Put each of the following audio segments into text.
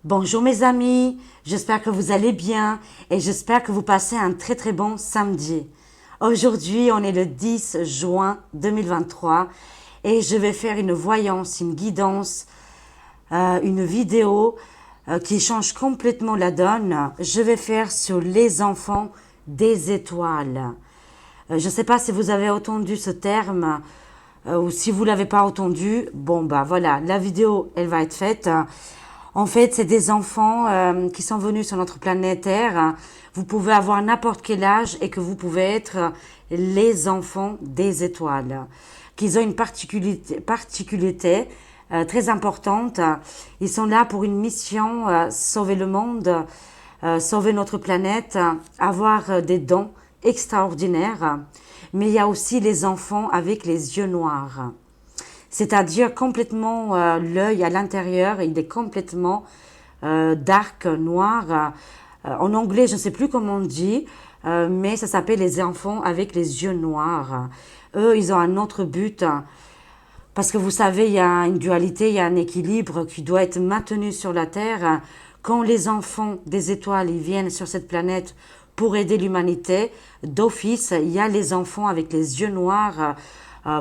Bonjour mes amis, j'espère que vous allez bien et j'espère que vous passez un très très bon samedi. Aujourd'hui, on est le 10 juin 2023 et je vais faire une voyance, une guidance, une vidéo qui change complètement la donne. Je vais faire sur les enfants des étoiles. Je ne sais pas si vous avez entendu ce terme ou si vous l'avez pas entendu. Bon bah voilà, la vidéo elle va être faite. En fait, c'est des enfants qui sont venus sur notre planète Terre. Vous pouvez avoir n'importe quel âge et que vous pouvez être les enfants des étoiles. Qu'ils ont une particularité très importante. Ils sont là pour une mission, sauver le monde, sauver notre planète, avoir des dons extraordinaires. Mais il y a aussi les enfants avec les yeux noirs. C'est-à-dire complètement l'œil à l'intérieur, il est complètement dark, noir. En anglais, je ne sais plus comment on dit, mais ça s'appelle les enfants avec les yeux noirs. Eux, ils ont un autre but. Parce que vous savez, il y a une dualité, il y a un équilibre qui doit être maintenu sur la Terre. Quand les enfants des étoiles ils viennent sur cette planète pour aider l'humanité, d'office, il y a les enfants avec les yeux noirs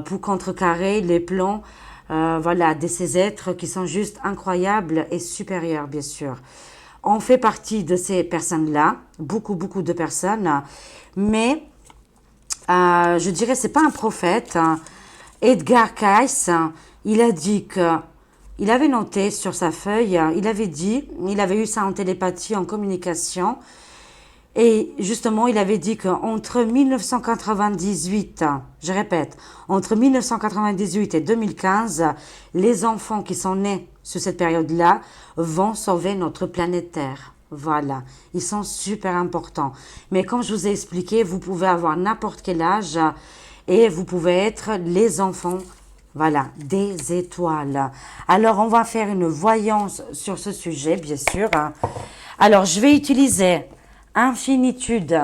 pour contrecarrer les plans voilà, de ces êtres qui sont juste incroyables et supérieurs, bien sûr. On fait partie de ces personnes-là, beaucoup de personnes, mais je dirais c'est pas un prophète. Edgar Cayce, il a dit que il avait noté sur sa feuille, il avait dit, il avait eu ça en télépathie, en communication, et justement, il avait dit qu'entre 1998, je répète, entre 1998 et 2015, les enfants qui sont nés sur cette période-là vont sauver notre planète Terre. Voilà, ils sont super importants. Mais comme je vous ai expliqué, vous pouvez avoir n'importe quel âge et vous pouvez être les enfants, voilà, des étoiles. Alors, on va faire une voyance sur ce sujet, bien sûr. Alors, je vais utiliser Infinitude.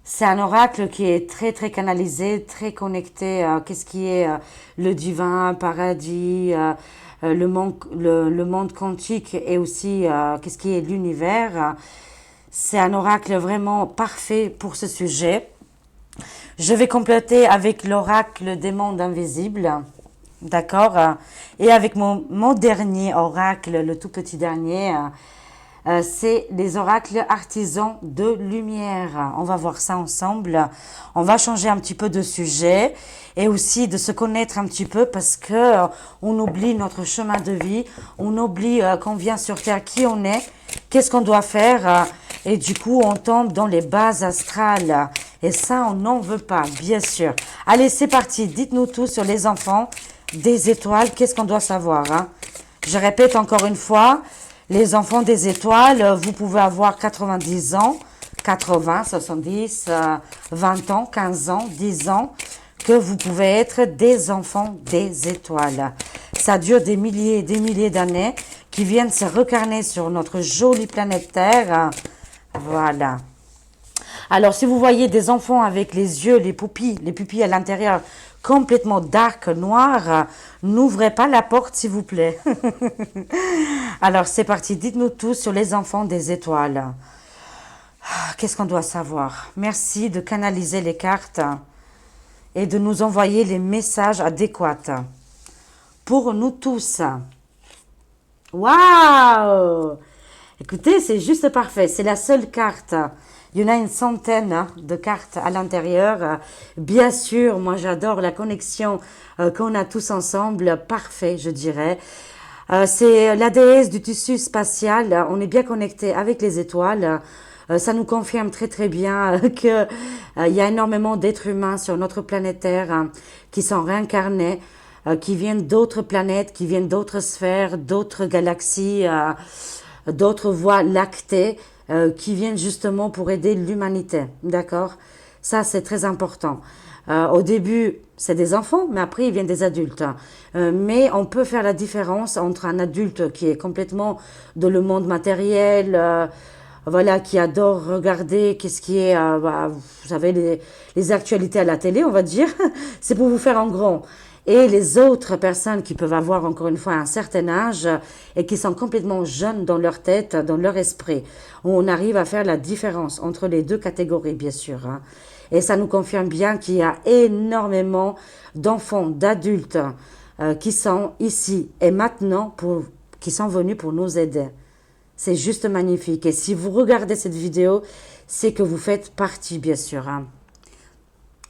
C'est un oracle qui est très canalisé, très connecté. Qu'est-ce qui est le divin, paradis, le monde quantique et aussi qu'est-ce qui est l'univers. C'est un oracle vraiment parfait pour ce sujet. Je vais compléter avec l'oracle des mondes invisibles. D'accord. Et avec mon dernier oracle, le tout petit dernier, c'est les oracles artisans de lumière. On va voir ça ensemble. On va changer un petit peu de sujet et aussi de se connaître un petit peu parce que on oublie notre chemin de vie, on oublie qu'on vient sur Terre, qui on est, qu'est-ce qu'on doit faire et du coup on tombe dans les bases astrales et ça on n'en veut pas, bien sûr. Allez, c'est parti. Dites-nous tout sur les enfants des étoiles. Qu'est-ce qu'on doit savoir, hein? Je répète encore une fois. Les enfants des étoiles, vous pouvez avoir 90 ans, 80, 70, 20 ans, 15 ans, 10 ans, que vous pouvez être des enfants des étoiles. Ça dure des milliers et des milliers d'années qui viennent se recarner sur notre jolie planète Terre. Voilà. Alors, si vous voyez des enfants avec les yeux, les pupilles à l'intérieur complètement dark, noir, n'ouvrez pas la porte, s'il vous plaît. Alors, c'est parti. Dites-nous tout sur les enfants des étoiles. Qu'est-ce qu'on doit savoir? Merci de canaliser les cartes et de nous envoyer les messages adéquats pour nous tous. Waouh! Écoutez, c'est juste parfait. C'est la seule carte. Il y en a une centaine de cartes à l'intérieur. Bien sûr, moi j'adore la connexion qu'on a tous ensemble. Parfait, je dirais. C'est la déesse du tissu spatial. On est bien connecté avec les étoiles. Ça nous confirme très bien que il y a énormément d'êtres humains sur notre planète Terre qui sont réincarnés, qui viennent d'autres planètes, qui viennent d'autres sphères, d'autres galaxies, d'autres voies lactées, qui viennent justement pour aider l'humanité. D'accord? Ça, c'est très important. Au début, c'est des enfants, mais après, ils viennent des adultes. Mais on peut faire la différence entre un adulte qui est complètement dans le monde matériel, voilà, qui adore regarder qu'est-ce qui est, vous savez, les actualités à la télé, on va dire. C'est pour vous faire en grand. Et les autres personnes qui peuvent avoir encore une fois un certain âge et qui sont complètement jeunes dans leur tête, dans leur esprit. On arrive à faire la différence entre les deux catégories, bien sûr. Hein. Et ça nous confirme bien qu'il y a énormément d'enfants, d'adultes qui sont ici et maintenant, qui sont venus pour nous aider. C'est juste magnifique. Et si vous regardez cette vidéo, c'est que vous faites partie, bien sûr. Hein.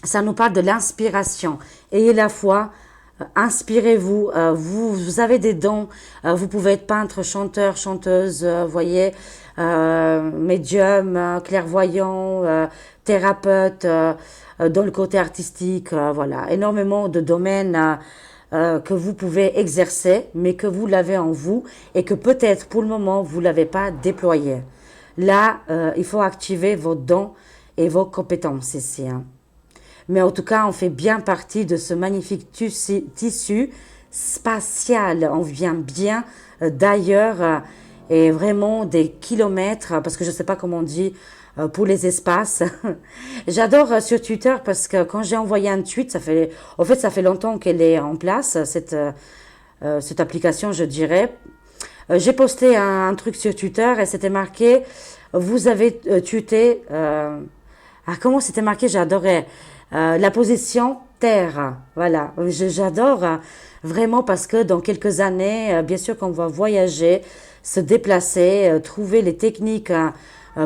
Ça nous parle de l'inspiration. Ayez la foi, inspirez-vous. Vous avez des dons. Vous pouvez être peintre, chanteur, chanteuse, voyez, médium, clairvoyant, thérapeute, dans le côté artistique. Voilà, énormément de domaines que vous pouvez exercer, mais que vous l'avez en vous et que peut-être pour le moment vous ne l'avez pas déployé. Là, il faut activer vos dons et vos compétences ici. Hein. Mais en tout cas, on fait bien partie de ce magnifique tissu spatial. On vient bien d'ailleurs et vraiment des kilomètres, parce que je ne sais pas comment on dit pour les espaces. J'adore sur Twitter parce que quand j'ai envoyé un tweet, ça fait longtemps qu'elle est en place, cette application, je dirais. J'ai posté un truc sur Twitter et c'était marqué, vous avez tweeté, comment c'était marqué, j'adorais. La position terre, voilà, j'adore vraiment parce que dans quelques années, bien sûr qu'on va voyager, se déplacer, trouver les techniques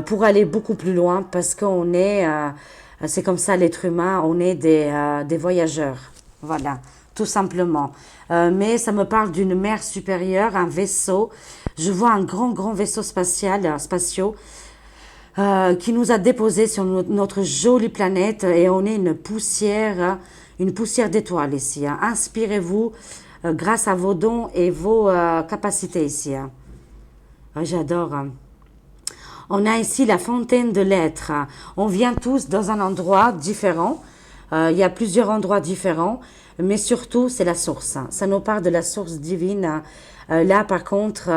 pour aller beaucoup plus loin parce qu'on est, c'est comme ça l'être humain, on est des voyageurs, voilà, tout simplement. Mais ça me parle d'une mer supérieure, un vaisseau, je vois un grand vaisseau spatial, qui nous a déposé sur notre jolie planète et on est une poussière d'étoiles ici. Hein. Inspirez-vous grâce à vos dons et vos capacités ici. Hein. J'adore. Hein. On a ici la fontaine de l'être. On vient tous dans un endroit différent. Il y a plusieurs endroits différents, mais surtout c'est la source. Hein. Ça nous parle de la source divine. Là par contre,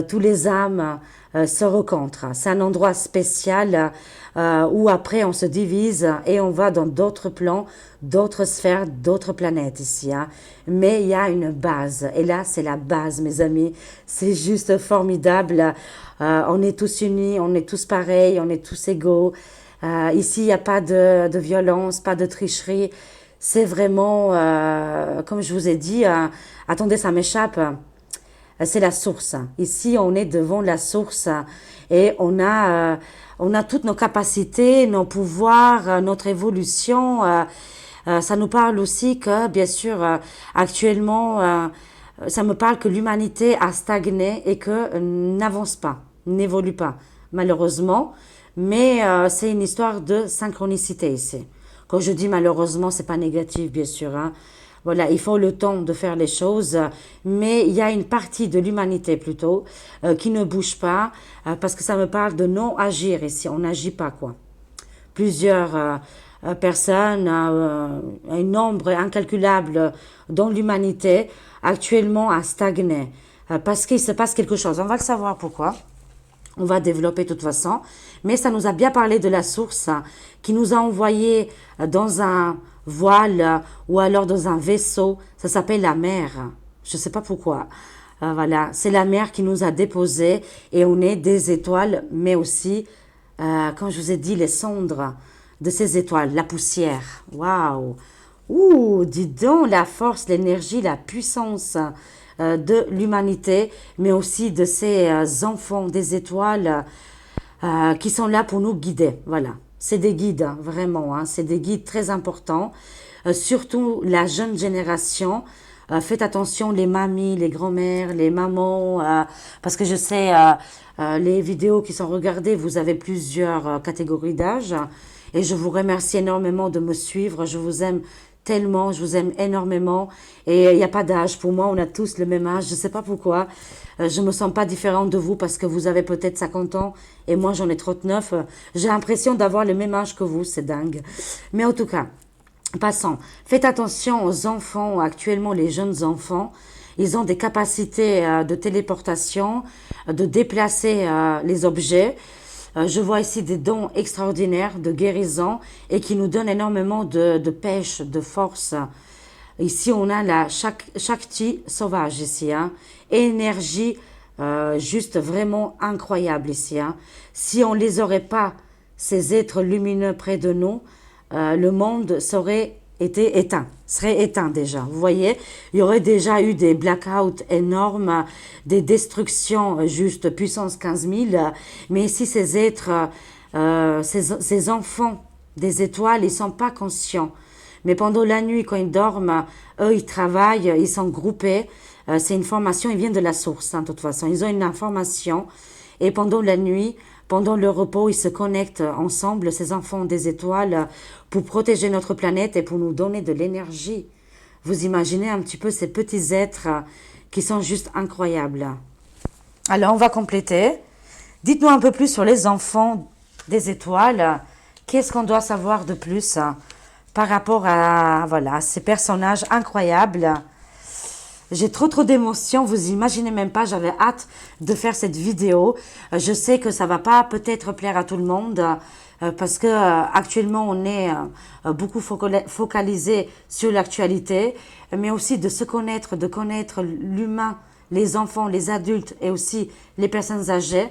tous les âmes se rencontrent. C'est un endroit spécial où après on se divise et on va dans d'autres plans, d'autres sphères, d'autres planètes ici. Hein. Mais il y a une base. Et là, c'est la base, mes amis. C'est juste formidable. On est tous unis, on est tous pareils, on est tous égaux. Ici, il n'y a pas de violence, pas de tricherie. C'est vraiment, comme je vous ai dit, attendez, ça m'échappe. C'est la source. Ici, on est devant la source et on a toutes nos capacités, nos pouvoirs, notre évolution. Ça nous parle aussi que, bien sûr, actuellement, ça me parle que l'humanité a stagné et que n'avance pas, n'évolue pas, malheureusement. Mais c'est une histoire de synchronicité ici. Quand je dis malheureusement, c'est pas négatif, bien sûr. Hein. Voilà, il faut le temps de faire les choses, mais il y a une partie de l'humanité plutôt qui ne bouge pas parce que ça me parle de non agir ici. On n'agit pas quoi. Plusieurs personnes, un nombre incalculable dans l'humanité actuellement a stagné parce qu'il se passe quelque chose. On va le savoir pourquoi. On va développer de toute façon. Mais ça nous a bien parlé de la source qui nous a envoyé dans un voile ou alors dans un vaisseau. Ça s'appelle la mer. Je ne sais pas pourquoi. Voilà, c'est la mer qui nous a déposés et on est des étoiles, mais aussi, comme je vous ai dit, les cendres de ces étoiles, la poussière. Waouh! Ouh, dis donc, la force, l'énergie, la puissance de l'humanité, mais aussi de ces enfants des étoiles qui sont là pour nous guider. Voilà, c'est des guides, hein, vraiment, hein, c'est des guides très importants. Surtout la jeune génération. Faites attention, les mamies, les grand-mères, les mamans, parce que je sais, les vidéos qui sont regardées, vous avez plusieurs catégories d'âge. Et je vous remercie énormément de me suivre. Je vous aime tellement, je vous aime énormément. Et il n'y a pas d'âge. Pour moi, on a tous le même âge. Je ne sais pas pourquoi. Je me sens pas différente de vous parce que vous avez peut-être 50 ans et moi j'en ai 39. J'ai l'impression d'avoir le même âge que vous. C'est dingue. Mais en tout cas, passons. Faites attention aux enfants. Actuellement, les jeunes enfants, ils ont des capacités de téléportation, de déplacer les objets. Je vois ici des dons extraordinaires de guérison et qui nous donnent énormément de pêche, de force. Ici, on a la Shakti sauvage ici, hein. Énergie juste vraiment incroyable ici, hein. Si on les aurait pas, ces êtres lumineux près de nous, le monde serait été éteint, serait éteint déjà. Vous voyez, il y aurait déjà eu des blackouts énormes, des destructions juste puissance 15 000. Mais ici, ces êtres, ces enfants des étoiles, ils sont pas conscients. Mais pendant la nuit, quand ils dorment, eux, ils travaillent, ils sont groupés. C'est une formation, ils viennent de la source, hein, de toute façon. Ils ont une information. Et pendant la nuit, pendant le repos, ils se connectent ensemble, ces enfants des étoiles, pour protéger notre planète et pour nous donner de l'énergie. Vous imaginez un petit peu ces petits êtres qui sont juste incroyables. Alors, on va compléter. Dites-nous un peu plus sur les enfants des étoiles. Qu'est-ce qu'on doit savoir de plus par rapport à voilà, ces personnages incroyables? J'ai trop d'émotions, vous imaginez même pas, j'avais hâte de faire cette vidéo. Je sais que ça va pas peut-être plaire à tout le monde parce que actuellement on est beaucoup focalisé sur l'actualité, mais aussi de se connaître, de connaître l'humain, les enfants, les adultes et aussi les personnes âgées.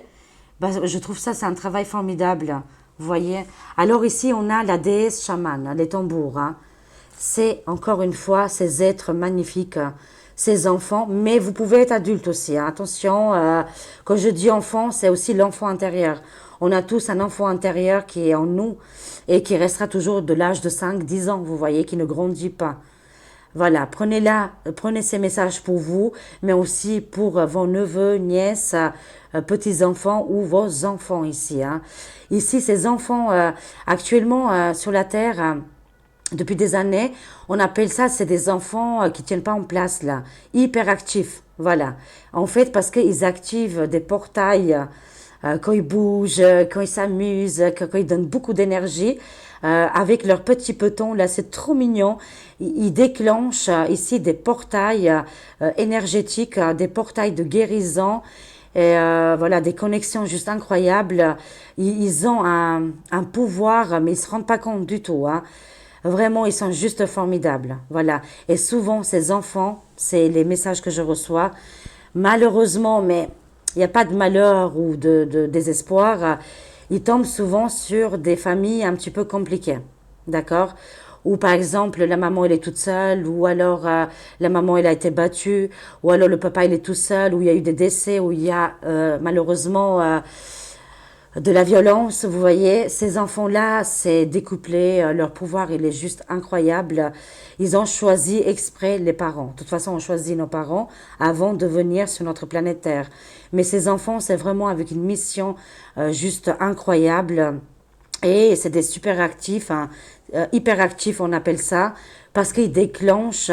Ben, je trouve ça c'est un travail formidable, vous voyez. Alors ici on a la déesse chamane, les tambours, hein. C'est encore une fois ces êtres magnifiques, ces enfants, mais vous pouvez être adulte aussi, hein. Attention, quand je dis enfant, c'est aussi l'enfant intérieur. On a tous un enfant intérieur qui est en nous et qui restera toujours de l'âge de 5, 10 ans, vous voyez, qui ne grandit pas. Voilà, prenez ces messages pour vous, mais aussi pour vos neveux, nièces, petits-enfants ou vos enfants ici, hein. Ici, ces enfants, actuellement sur la Terre, depuis des années, on appelle ça, c'est des enfants qui tiennent pas en place là, hyperactifs, voilà. En fait, parce qu'ils activent des portails quand ils bougent, quand ils s'amusent, quand ils donnent beaucoup d'énergie, avec leurs petits petons là, c'est trop mignon. Ils déclenchent ici des portails énergétiques, des portails de guérison. Et voilà, des connexions juste incroyables. Ils ont un pouvoir, mais ils se rendent pas compte du tout, hein. Vraiment, ils sont juste formidables. Voilà. Et souvent, ces enfants, c'est les messages que je reçois. Malheureusement, mais il n'y a pas de malheur ou de désespoir. Ils tombent souvent sur des familles un petit peu compliquées. D'accord? Ou par exemple, la maman, elle est toute seule, ou alors la maman, elle a été battue, ou alors le papa, il est tout seul, ou il y a eu des décès, ou il y a malheureusement de la violence, vous voyez, ces enfants-là, c'est décuplé, leur pouvoir, il est juste incroyable. Ils ont choisi exprès les parents. De toute façon, on choisit nos parents avant de venir sur notre planète Terre. Mais ces enfants, c'est vraiment avec une mission juste incroyable. Et c'est des super actifs, hein, hyperactifs on appelle ça, parce qu'ils déclenchent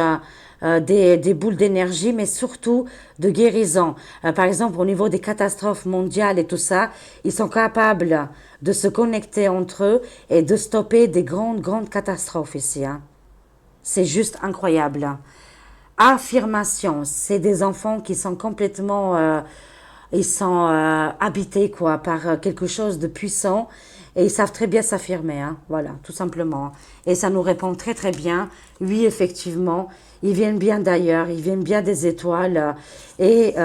des boules d'énergie, mais surtout de guérison. Par exemple, au niveau des catastrophes mondiales et tout ça, ils sont capables de se connecter entre eux et de stopper des grandes catastrophes ici, hein. C'est juste incroyable. Affirmation, c'est des enfants qui sont complètement, ils sont habités quoi par quelque chose de puissant et ils savent très bien s'affirmer, hein, voilà, tout simplement. Et ça nous répond très bien. Oui, effectivement, ils viennent bien d'ailleurs, ils viennent bien des étoiles et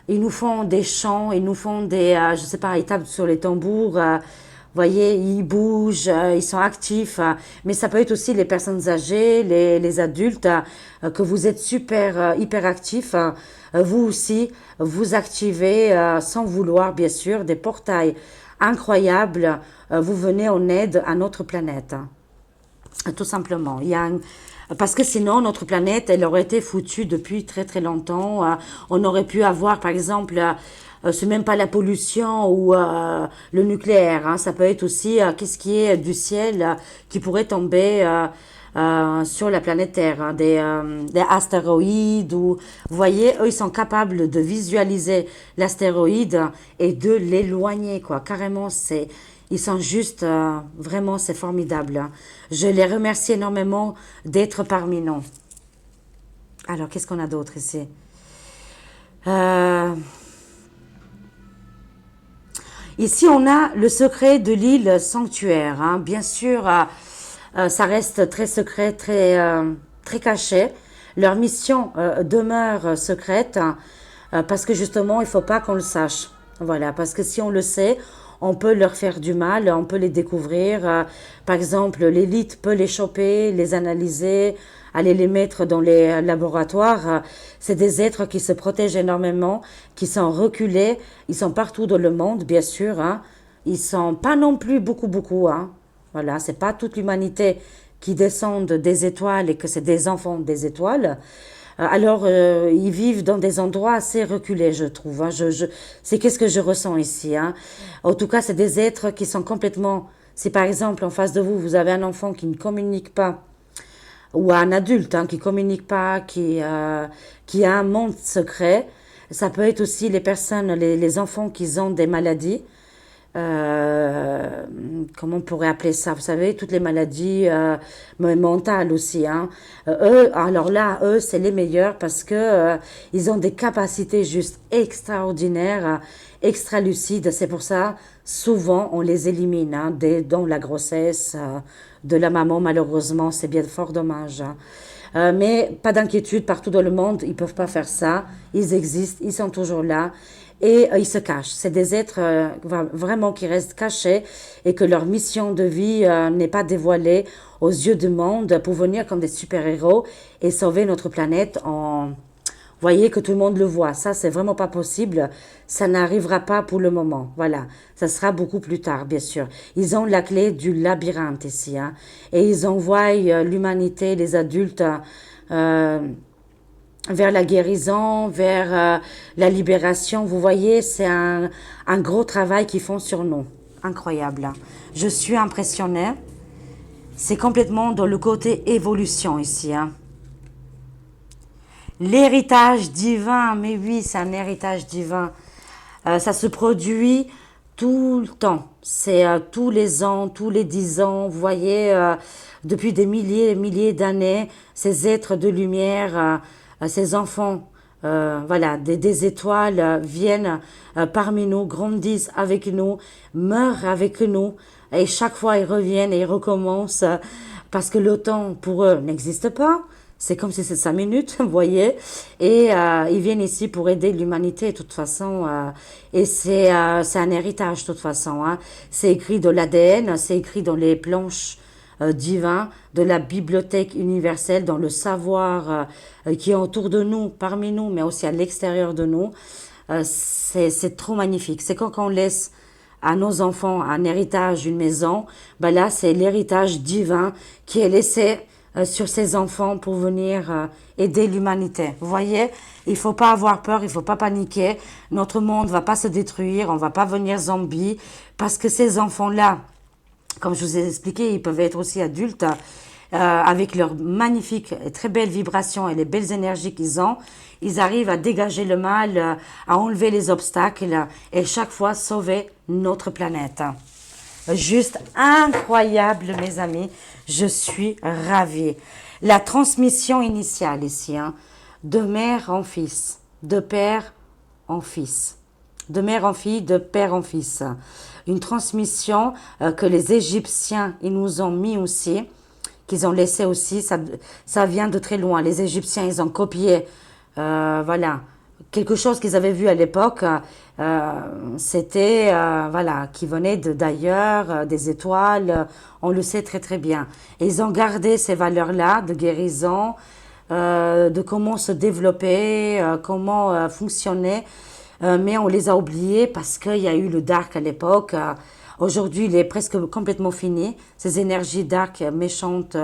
ils nous font des chants, ils nous font des, je sais pas, ils tapent sur les tambours. Voyez, ils bougent, ils sont actifs, mais ça peut être aussi les personnes âgées, les adultes, que vous êtes super, hyper actifs. Vous aussi, vous activez, sans vouloir bien sûr, des portails incroyables. Vous venez en aide à notre planète, hein. Tout simplement. Parce que sinon, notre planète, elle aurait été foutue depuis très longtemps. On aurait pu avoir, par exemple, c'est même pas la pollution ou le nucléaire, hein. Ça peut être aussi qu'est-ce qui est du ciel qui pourrait tomber sur la planète Terre, hein, des astéroïdes ou vous voyez, eux ils sont capables de visualiser l'astéroïde et de l'éloigner quoi. Carrément, ils sont juste vraiment c'est formidable, hein. Je les remercie énormément d'être parmi nous. Alors qu'est-ce qu'on a d'autre ici? Ici, on a le secret de l'île sanctuaire, hein. Bien sûr, ça reste très secret, très très cachés. Leur mission demeure secrète parce que justement, il ne faut pas qu'on le sache. Voilà, parce que si on le sait, on peut leur faire du mal, on peut les découvrir. Par exemple, l'élite peut les choper, les analyser, aller les mettre dans les laboratoires. C'est des êtres qui se protègent énormément, qui sont reculés. Ils sont partout dans le monde, bien sûr. Hein. Ils sont pas non plus beaucoup. Hein. Voilà, c'est pas toute l'humanité qui descendent des étoiles et que c'est des enfants des étoiles. Ils vivent dans des endroits assez reculés, je trouve. Hein. C'est qu'est-ce que je ressens ici. Hein. En tout cas, c'est des êtres qui sont complètement... Si par exemple, en face de vous, vous avez un enfant qui ne communique pas, ou un adulte qui communique pas, qui a un monde secret, ça peut être aussi les personnes, les enfants qui ont des maladies, comment on pourrait appeler ça, vous savez, toutes les maladies mentales aussi. Hein. Eux, alors là, eux, c'est les meilleurs parce que ils ont des capacités juste extraordinaires, extra lucides. C'est pour ça, souvent, on les élimine dans la grossesse de la maman. Malheureusement, c'est bien fort dommage. Hein. Mais pas d'inquiétude, partout dans le monde, ils peuvent pas faire ça. Ils existent, ils sont toujours là. Et ils se cachent. C'est des êtres vraiment qui restent cachés et que leur mission de vie n'est pas dévoilée aux yeux du monde pour venir comme des super-héros et sauver notre planète en... Voyez que tout le monde le voit. Ça, c'est vraiment pas possible. Ça n'arrivera pas pour le moment. Voilà. Ça sera beaucoup plus tard, bien sûr. Ils ont la clé du labyrinthe ici. Hein, et ils envoient l'humanité, les adultes... vers la guérison, vers la libération. Vous voyez, c'est un gros travail qu'ils font sur nous. Incroyable. Hein. Je suis impressionnée. C'est complètement dans le côté évolution ici. Hein. L'héritage divin, mais oui, c'est un héritage divin. Ça se produit tout le temps. C'est tous les ans, tous les 10 ans. Vous voyez, depuis des milliers et milliers d'années, ces êtres de lumière... ces enfants, voilà, des étoiles viennent parmi nous, grandissent avec nous, meurent avec nous, et chaque fois ils reviennent et ils recommencent parce que le temps pour eux n'existe pas. C'est comme si c'est 5 minutes, vous voyez, et ils viennent ici pour aider l'humanité de toute façon, et c'est un héritage de toute façon. Hein. C'est écrit dans l'ADN, c'est écrit dans les planches divin, de la bibliothèque universelle, dans le savoir qui est autour de nous, parmi nous, mais aussi à l'extérieur de nous. C'est trop magnifique. C'est quand on laisse à nos enfants un héritage, une maison, ben là, c'est l'héritage divin qui est laissé sur ces enfants pour venir aider l'humanité. Vous voyez, il faut pas avoir peur, il faut pas paniquer. Notre monde va pas se détruire, on va pas venir zombie, parce que ces enfants-là, comme je vous ai expliqué, ils peuvent être aussi adultes avec leurs magnifiques et très belles vibrations et les belles énergies qu'ils ont. Ils arrivent à dégager le mal, à enlever les obstacles et chaque fois sauver notre planète. Juste incroyable, mes amis. Je suis ravie. La transmission initiale ici, hein, de mère en fils, de père en fils, de mère en fille, de père en fils. Une transmission que les Égyptiens, ils nous ont mis aussi, qu'ils ont laissé aussi, ça vient de très loin. Les Égyptiens, ils ont copié, voilà, quelque chose qu'ils avaient vu à l'époque, c'était, voilà, qui venait d'ailleurs, des étoiles, on le sait très très bien. Et ils ont gardé ces valeurs-là de guérison, de comment se développer, comment fonctionner, mais on les a oubliés parce qu'il y a eu le dark à l'époque. Aujourd'hui, il est presque complètement fini. Ces énergies dark, méchantes,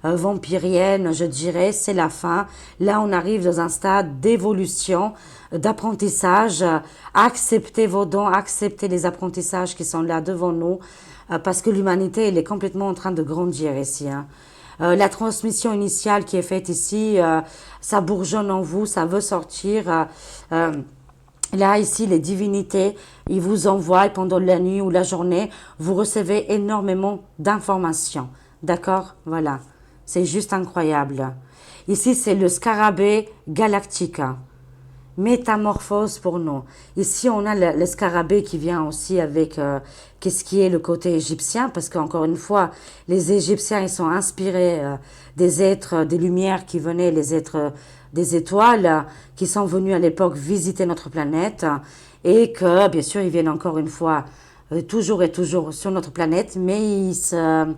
vampiriennes, je dirais, c'est la fin. Là, on arrive dans un stade d'évolution, d'apprentissage. Acceptez vos dons, acceptez les apprentissages qui sont là devant nous, parce que l'humanité, elle est complètement en train de grandir ici. Hein. La transmission initiale qui est faite ici, ça bourgeonne en vous, ça veut sortir. Là, ici, les divinités, ils vous envoient pendant la nuit ou la journée, vous recevez énormément d'informations. D'accord? Voilà. C'est juste incroyable. Ici, c'est le scarabée galactique. métamorphose pour nous. Ici, on a le scarabée qui vient aussi avec qu'est-ce qui est le côté égyptien, parce qu'encore une fois, les Égyptiens, ils sont inspirés des êtres, des lumières qui venaient, les êtres des étoiles, qui sont venus à l'époque visiter notre planète, et que, bien sûr, ils viennent encore une fois toujours et toujours sur notre planète, mais ils se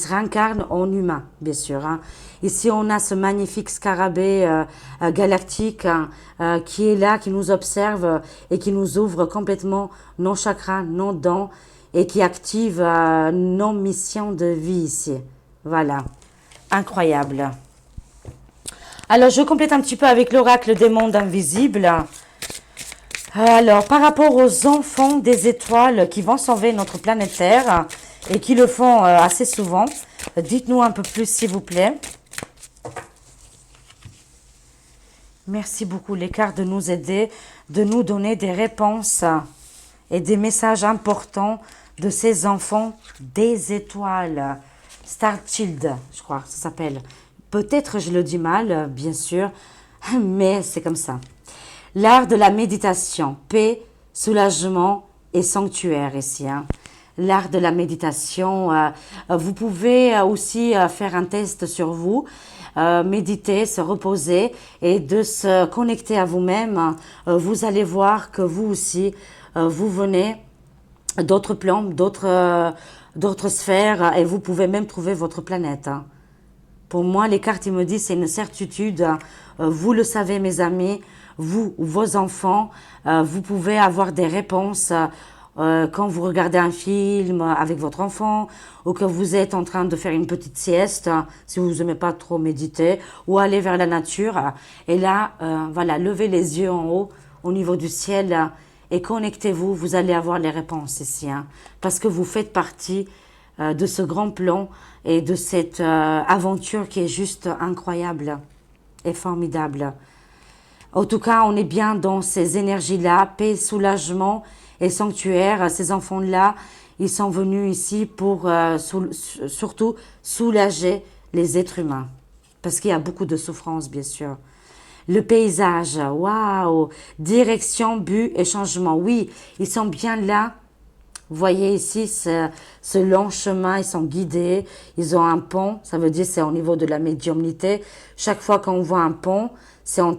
réincarnent en humain, bien sûr. Hein. Ici, on a ce magnifique scarabée galactique qui est là, qui nous observe et qui nous ouvre complètement nos chakras, nos dents et qui active nos missions de vie ici. Voilà, incroyable. Alors, je complète un petit peu avec l'oracle des mondes invisibles. Alors, par rapport aux enfants des étoiles qui vont sauver notre planète Terre et qui le font assez souvent, dites-nous un peu plus s'il vous plaît. Merci beaucoup les cartes de nous aider, de nous donner des réponses et des messages importants de ces enfants des étoiles. Starchild, je crois que ça s'appelle. Peut-être je le dis mal, bien sûr, mais c'est comme ça. L'art de la méditation, paix, soulagement et sanctuaire ici. Hein. L'art de la méditation, vous pouvez aussi faire un test sur vous, méditer, se reposer et de se connecter à vous-même. Vous allez voir que vous aussi, vous venez d'autres plans, d'autres sphères et vous pouvez même trouver votre planète. Hein. Pour moi, les cartes, ils me disent, c'est une certitude. Vous le savez, mes amis, vous ou vos enfants, vous pouvez avoir des réponses quand vous regardez un film avec votre enfant ou que vous êtes en train de faire une petite sieste, si vous n'aimez pas trop méditer, ou aller vers la nature. Et là, voilà, levez les yeux en haut, au niveau du ciel, et connectez-vous, vous allez avoir les réponses ici. Hein, parce que vous faites partie de ce grand plan et de cette aventure qui est juste incroyable et formidable. En tout cas, on est bien dans ces énergies-là, paix, soulagement et sanctuaire. Ces enfants-là, ils sont venus ici pour surtout soulager les êtres humains. Parce qu'il y a beaucoup de souffrance, bien sûr. Le paysage, waouh, direction, but et changement. Oui, ils sont bien là. Vous voyez ici ce long chemin, ils sont guidés, ils ont un pont, ça veut dire c'est au niveau de la médiumnité. Chaque fois qu'on voit un pont, c'est en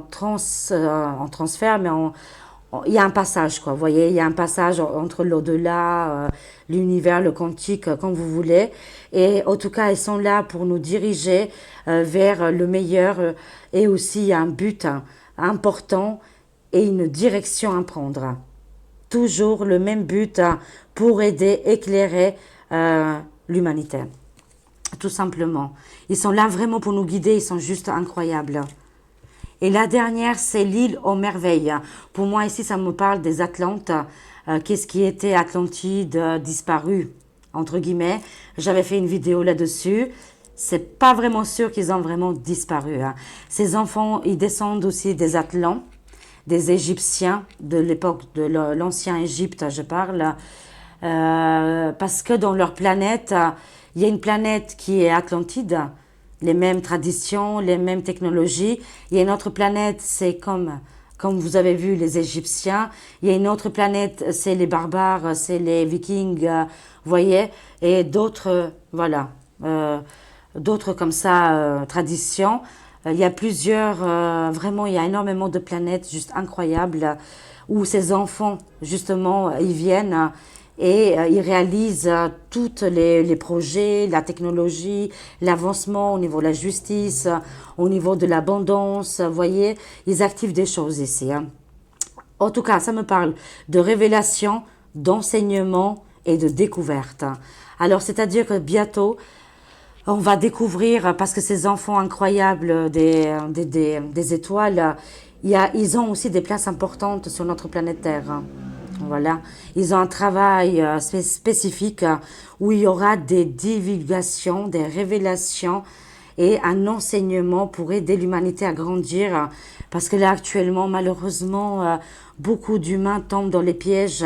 transfert, mais il y a un passage, quoi. Vous voyez, il y a un passage entre l'au-delà, l'univers, le quantique, comme vous voulez. Et en tout cas, ils sont là pour nous diriger vers le meilleur. Et aussi, il y a un but important et une direction à prendre. Toujours le même but pour aider, éclairer l'humanité. Tout simplement. Ils sont là vraiment pour nous guider, ils sont juste incroyables. Et la dernière, c'est l'île aux merveilles. Pour moi, ici, ça me parle des Atlantes. Qu'est-ce qui était Atlantide disparu, entre guillemets. J'avais fait une vidéo là-dessus. C'est pas vraiment sûr qu'ils ont vraiment disparu. Hein. Ces enfants, ils descendent aussi des Atlantes, des Égyptiens, de l'époque de l'ancien Égypte, je parle. Parce que dans leur planète, il y a une planète qui est Atlantide, les mêmes traditions, les mêmes technologies. Il y a une autre planète, c'est comme vous avez vu, les Égyptiens. Il y a une autre planète, c'est les barbares, c'est les Vikings, vous voyez. Et d'autres, voilà, d'autres comme ça, traditions. Il y a plusieurs, vraiment, il y a énormément de planètes juste incroyables où ces enfants, justement, ils viennent et ils réalisent tous les projets, la technologie, l'avancement au niveau de la justice, au niveau de l'abondance, vous voyez, ils activent des choses ici. Hein. En tout cas, ça me parle de révélation, d'enseignement et de découverte. Alors, c'est-à-dire que bientôt, on va découvrir, parce que ces enfants incroyables des étoiles, ils ont aussi des places importantes sur notre planète Terre. Voilà. Ils ont un travail spécifique où il y aura des divulgations, des révélations et un enseignement pour aider l'humanité à grandir. Parce que là, actuellement, malheureusement, beaucoup d'humains tombent dans les pièges.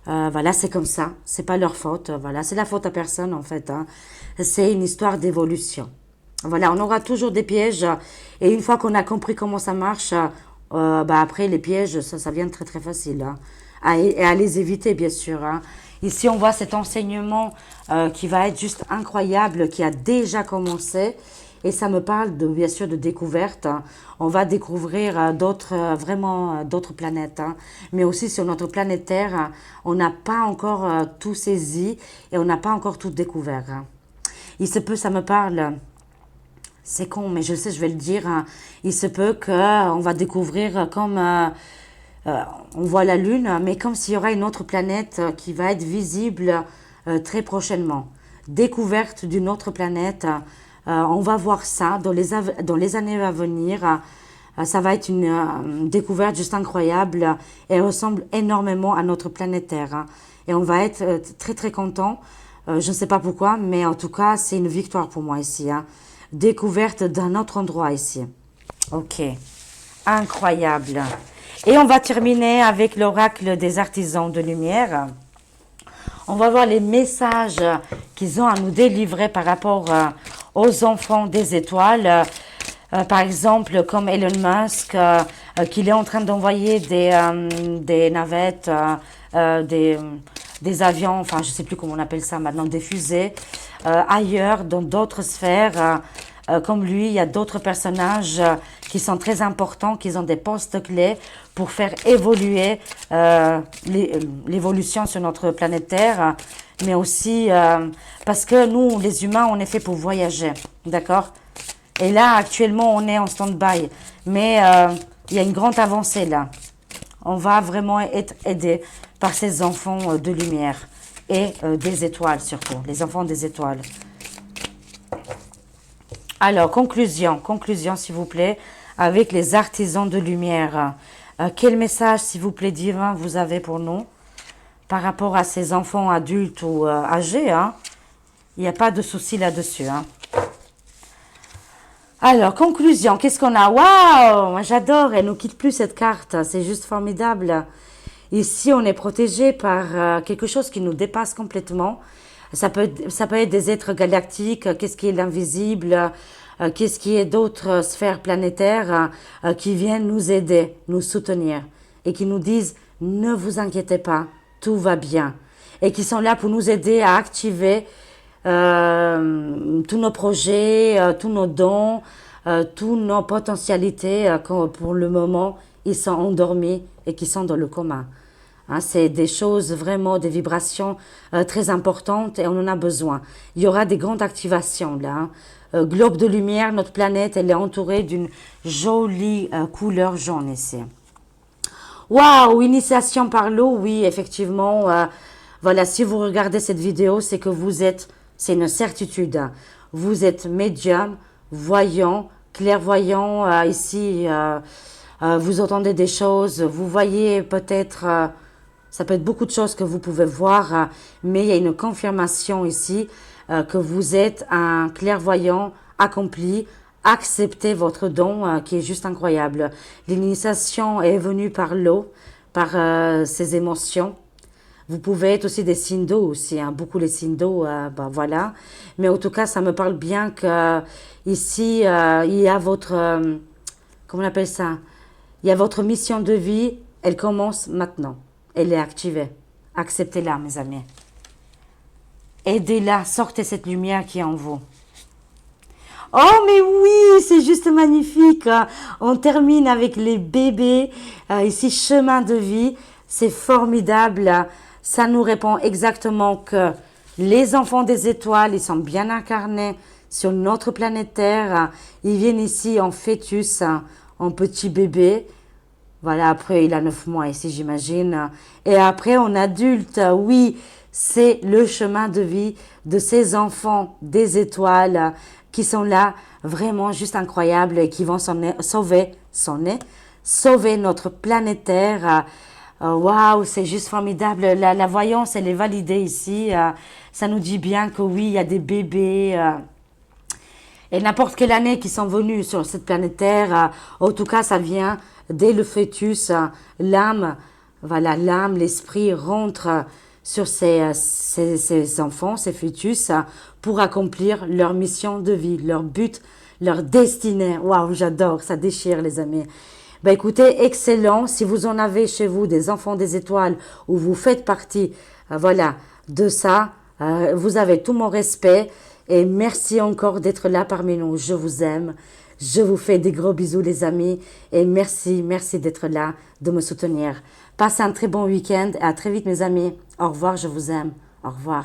Voilà, c'est comme ça. C'est pas leur faute. Voilà, c'est la faute à personne, en fait. Hein. C'est une histoire d'évolution. Voilà, on aura toujours des pièges. Et une fois qu'on a compris comment ça marche, Après, les pièges, ça vient très très facile, hein. Et à les éviter, bien sûr, hein. Ici, on voit cet enseignement qui va être juste incroyable, qui a déjà commencé. Et ça me parle bien sûr de découverte, hein. On va découvrir vraiment d'autres planètes, hein. Mais aussi sur notre planète Terre, hein, on n'a pas encore tout saisi et on n'a pas encore tout découvert, hein. Il se peut, ça me parle. C'est con, mais je sais, je vais le dire, hein. Il se peut qu'on va découvrir comme euh, on voit la Lune, mais comme s'il y aura une autre planète qui va être visible très prochainement. Découverte d'une autre planète. On va voir ça dans les années à venir. Ça va être une découverte juste incroyable et elle ressemble énormément à notre planète Terre, hein. Et on va être très très content. Je ne sais pas pourquoi, mais en tout cas, c'est une victoire pour moi ici, hein. Découverte d'un autre endroit ici. Ok, incroyable. Et on va terminer avec l'oracle des artisans de lumière. On va voir les messages qu'ils ont à nous délivrer par rapport aux enfants des étoiles. Par exemple, comme Elon Musk, qu'il est en train d'envoyer des navettes, des avions, enfin je ne sais plus comment on appelle ça maintenant, des fusées, ailleurs, dans d'autres sphères. Comme lui, il y a d'autres personnages qui sont très importants, qui ont des postes clés pour faire évoluer l'évolution sur notre planète Terre, mais aussi parce que nous, les humains, on est fait pour voyager, d'accord? Et là, actuellement, on est en stand-by, mais il y a une grande avancée là. On va vraiment être aidé par ces enfants de lumière et des étoiles surtout, les enfants des étoiles. Alors, conclusion s'il vous plaît, avec les artisans de lumière. Quel message, s'il vous plaît, divin, vous avez pour nous par rapport à ces enfants adultes ou âgés, hein? Il n'y a pas de souci là-dessus, hein. Alors, conclusion, qu'est-ce qu'on a? Waouh, moi j'adore, elle ne nous quitte plus cette carte, c'est juste formidable. Ici, on est protégé par quelque chose qui nous dépasse complètement. Ça peut être des êtres galactiques, qu'est-ce qui est l'invisible, qu'est-ce qui est d'autres sphères planétaires qui viennent nous aider, nous soutenir et qui nous disent ne vous inquiétez pas, tout va bien et qui sont là pour nous aider à activer tous nos projets, tous nos dons, toutes nos potentialités quand pour le moment ils sont endormis et qui sont dans le coma. Hein, c'est des choses vraiment, des vibrations très importantes et on en a besoin. Il y aura des grandes activations là, hein. Globe de lumière, notre planète, elle est entourée d'une jolie couleur jaune ici. Waouh, initiation par l'eau, oui, effectivement. Voilà, si vous regardez cette vidéo, c'est que c'est une certitude, hein. Vous êtes médium, voyant, clairvoyant, ici, vous entendez des choses, vous voyez peut-être, ça peut être beaucoup de choses que vous pouvez voir, mais il y a une confirmation ici que vous êtes un clairvoyant accompli. Acceptez votre don qui est juste incroyable. L'initiation est venue par l'eau, par ses émotions. Vous pouvez être aussi des signes d'eau aussi, hein, beaucoup les signes d'eau, voilà. Mais en tout cas, ça me parle bien que ici, il y a votre, comment on appelle ça? Il y a votre mission de vie, elle commence maintenant. Elle est activée. Acceptez-la, mes amis. Aidez-la, sortez cette lumière qui est en vous. Oh, mais oui, c'est juste magnifique. On termine avec les bébés. Ici, chemin de vie. C'est formidable. Ça nous répond exactement que les enfants des étoiles, ils sont bien incarnés sur notre planète Terre. Ils viennent ici en fœtus, en petit bébé. Voilà, après, il a 9 mois ici, j'imagine. Et après, en adulte, oui, c'est le chemin de vie de ces enfants des étoiles qui sont là, vraiment juste incroyables et qui vont sauver notre planète Terre. Waouh, c'est juste formidable. La voyance, elle est validée ici. Ça nous dit bien que oui, il y a des bébés. Et n'importe quelle année qui sont venus sur cette planète Terre, en tout cas, ça vient dès le fœtus, l'âme, voilà, l'âme, l'esprit rentre sur ces enfants, ces fœtus, pour accomplir leur mission de vie, leur but, leur destinée. Waouh, j'adore, ça déchire les amis. Bah écoutez, excellent. Si vous en avez chez vous des enfants des étoiles ou vous faites partie, voilà, de ça, vous avez tout mon respect et merci encore d'être là parmi nous. Je vous aime. Je vous fais des gros bisous les amis et merci d'être là, de me soutenir. Passez un très bon week-end et à très vite mes amis. Au revoir, je vous aime. Au revoir.